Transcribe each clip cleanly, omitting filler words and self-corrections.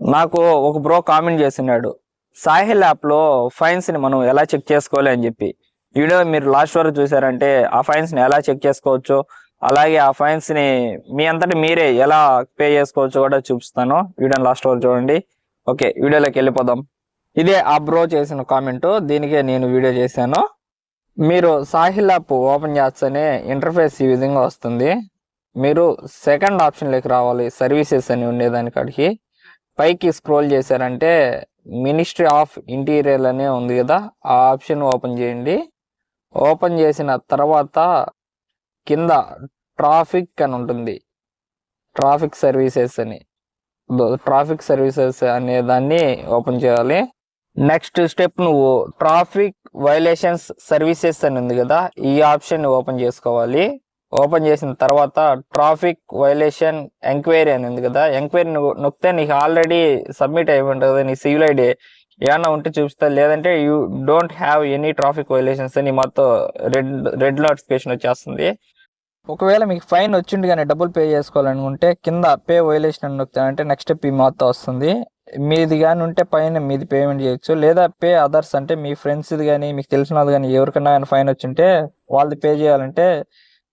నాకు ఒక bro comment చేస్తున్నాడు, సాహిల్ యాప్లో ఫైన్స్ని మనం ఎలా చెక్ చేసుకోవాలి అని చెప్పి. వీడియో మీరు లాస్ట్ వరకు చూసారంటే ఆ ఫైన్స్ని ఎలా చెక్ చేసుకోవచ్చు, అలాగే ఆ ఫైన్స్ని మీ అంతటి మీరే ఎలా పే చేసుకోవచ్చు కూడా చూపిస్తాను. వీడియోని లాస్ట్ వరకు చూడండి. ఓకే, వీడియోలోకి వెళ్ళిపోదాం. ఇదే ఆ బ్రో చేసిన కామెంట్, దీనికే నేను వీడియో చేశాను. మీరు సాహిల్ యాప్ ఓపెన్ చేస్తేనే ఇంటర్ఫేస్ ఈ విధంగా వస్తుంది. మీరు సెకండ్ ఆప్షన్లోకి రావాలి, సర్వీసెస్ అని ఉండేదానికాడికి. పైకి స్క్రోల్ చేశారంటే మినిస్ట్రీ ఆఫ్ ఇంటీరియర్ అనే ఉంది కదా, ఆ ఆప్షన్ ఓపెన్ చేయండి. ఓపెన్ చేసిన తర్వాత కింద ట్రాఫిక్ అని ఉంటుంది, ట్రాఫిక్ సర్వీసెస్ అని. ట్రాఫిక్ సర్వీసెస్ అనే దాన్ని ఓపెన్ చేయాలి. నెక్స్ట్ స్టెప్ నువ్వు ట్రాఫిక్ వైలేషన్స్ సర్వీసెస్ అని ఉంది కదా, ఈ ఆప్షన్ ఓపెన్ చేసుకోవాలి. ఓపెన్ చేసిన తర్వాత ట్రాఫిక్ వైలేషన్ ఎంక్వైరీ అని ఉంది కదా, ఎంక్వైరీ నొక్కితే నీకు ఆల్రెడీ సబ్మిట్ అయి ఉంటుంది నీ సివిల్ ఐడి ఏమన్నా ఉంటే చూపిస్తా, లేదంటే you don't have any traffic violations అని మొత్తం రెడ్ నోటిఫికేషన్ వచ్చేస్తుంది. ఒకవేళ మీకు ఫైన్ వచ్చింది కానీ డబ్బులు పే చేసుకోవాలనుకుంటే కింద పే వైలేషన్ అని నొక్కుతానంటే నెక్స్ట్ స్టెప్ ఈ మొత్తం వస్తుంది. మీది కానీ ఉంటే పైన మీది పేమెంట్ చేయొచ్చు, లేదా పే అదర్స్ అంటే మీ ఫ్రెండ్స్ది కానీ మీకు తెలిసిన వాళ్ళు కానీ ఎవరికైనా కానీ ఫైన్ వచ్చింటే వాళ్ళది పే చేయాలంటే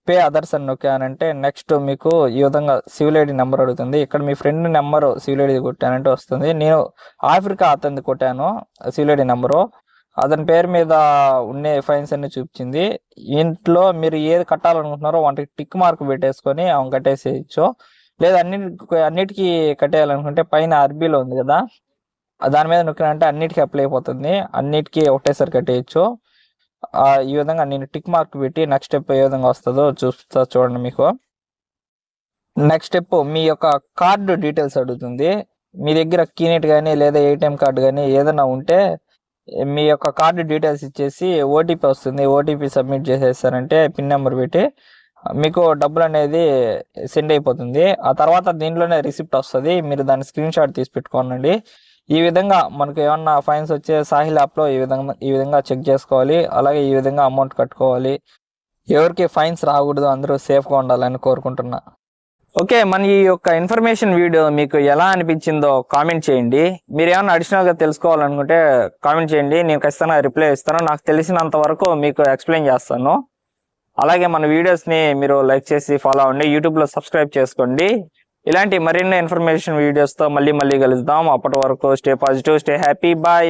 పే అదర్స్ అని నొక్కానంటే నెక్స్ట్ మీకు ఈ విధంగా సివిల్ ఐడి నెంబర్ అడుగుతుంది. ఇక్కడ మీ ఫ్రెండ్ నెంబరు సివిల్ ఐడి కొట్టానంటే వస్తుంది. నేను ఆఫ్రికా అతనిది కొట్టాను సివిల్ ఐడి నెంబరు, అతని పేరు మీద ఉండే ఫైన్స్ అన్ని చూపించింది. ఇంట్లో మీరు ఏది కట్టాలనుకుంటున్నారో వాటికి టిక్ మార్క్ పెట్టేసుకొని అవును కట్టేసేయచ్చు. లేదా అన్నిటికీ కట్టేయాలనుకుంటే పైన ఆర్బీలో ఉంది కదా, దాని మీద నొక్కినంటే అన్నిటికీ అప్లై అయిపోతుంది, అన్నిటికీ ఒకటేసారి కట్టేయచ్చు. ఈ విధంగా నేను టిక్ మార్క్ పెట్టి నెక్స్ట్ స్టెప్ ఏ విధంగా వస్తుందో చూస్తా చూడండి మీకు. నెక్స్ట్ స్టెప్ మీ యొక్క కార్డు డీటెయిల్స్ అడుగుతుంది. మీ దగ్గర కీనెట్ కానీ లేదా ఏటీఎం కార్డు కానీ ఏదైనా ఉంటే మీ యొక్క కార్డు డీటెయిల్స్ ఇచ్చేసి ఓటీపీ వస్తుంది, ఓటీపీ సబ్మిట్ చేసేస్తారంటే పిన్ నెంబర్ పెట్టి మీకు డబ్బులు అనేది సెండ్ అయిపోతుంది. ఆ తర్వాత దీంట్లోనే రిసిప్ట్ వస్తుంది, మీరు దాన్ని స్క్రీన్ షాట్ తీసి పెట్టుకోనండి. ఈ విధంగా మనకు ఏమన్నా ఫైన్స్ వచ్చే సాహిల్ యాప్లో ఈ విధంగా చెక్ చేసుకోవాలి, అలాగే ఈ విధంగా అమౌంట్ కట్టుకోవాలి. ఎవరికి ఫైన్స్ రాకూడదు, అందరూ సేఫ్గా ఉండాలని కోరుకుంటున్నా. ఓకే, మన ఈ యొక్క ఇన్ఫర్మేషన్ వీడియో మీకు ఎలా అనిపించిందో కామెంట్ చేయండి. మీరు ఏమైనా అడిషనల్గా తెలుసుకోవాలనుకుంటే కామెంట్ చేయండి, నేను ఖచ్చితంగా రిప్లై ఇస్తాను. నాకు తెలిసినంత వరకు మీకు ఎక్స్ప్లెయిన్ చేస్తాను. అలాగే మన వీడియోస్ని మీరు లైక్ చేసి ఫాలో అవ్వండి, యూట్యూబ్లో సబ్స్క్రైబ్ చేసుకోండి. ఇలాంటి మరిన్ని ఇన్ఫర్మేషన్ వీడియోస్తో మళ్ళీ కలుద్దాం. అప్పటి వరకు stay positive, stay happy, bye.